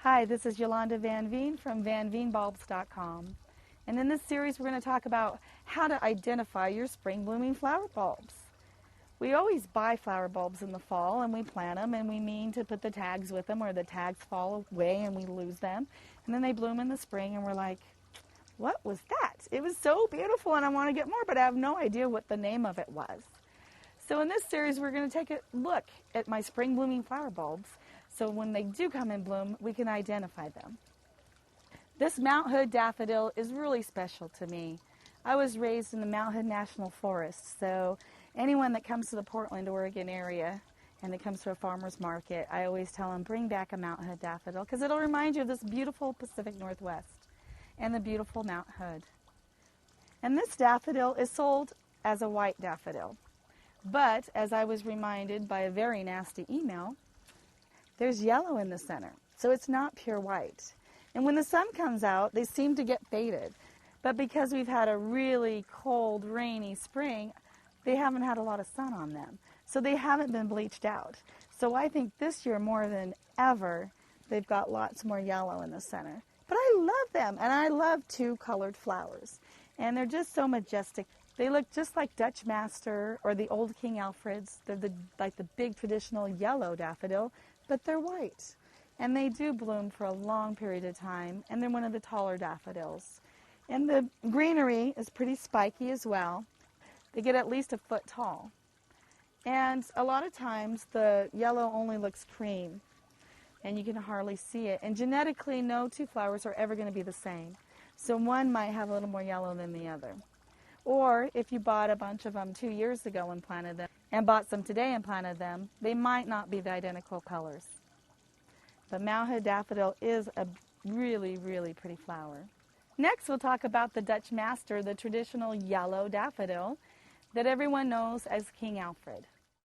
Hi, this is Yolanda Van Veen from vanveenbulbs.com. And in this series, we're going to talk about how to identify your spring blooming flower bulbs. We always buy flower bulbs in the fall and we plant them and we mean to put the tags with them, or the tags fall away and we lose them. And then they bloom in the spring and we're like, what was that? It was so beautiful and I want to get more, but I have no idea what the name of it was. So in this series, we're going to take a look at my spring blooming flower bulbs, so when they do come in bloom, we can identify them. This Mount Hood daffodil is really special to me. I was raised in the Mount Hood National Forest, so anyone that comes to the Portland, Oregon area and that comes to a farmer's market, I always tell them, bring back a Mount Hood daffodil, because it'll remind you of this beautiful Pacific Northwest and the beautiful Mount Hood. And this daffodil is sold as a white daffodil. But, as I was reminded by a very nasty email, there's yellow in the center, so it's not pure white. And when the sun comes out, they seem to get faded. But because we've had a really cold, rainy spring, they haven't had a lot of sun on them. So they haven't been bleached out. So I think this year, more than ever, they've got lots more yellow in the center. But I love them, and I love two-colored flowers. And they're just so majestic. They look just like Dutch Master or the old King Alfreds. They're like the big traditional yellow daffodil, but they're white. And they do bloom for a long period of time, and they're one of the taller daffodils. And the greenery is pretty spiky as well. They get at least a foot tall. And a lot of times the yellow only looks cream, and you can hardly see it. And genetically, no two flowers are ever going to be the same. So one might have a little more yellow than the other. Or if you bought a bunch of them 2 years ago and planted them, and bought some today and planted them, they might not be the identical colors. But Mount Hood daffodil is a really, really pretty flower. Next, we'll talk about the Dutch Master, the traditional yellow daffodil that everyone knows as King Alfred.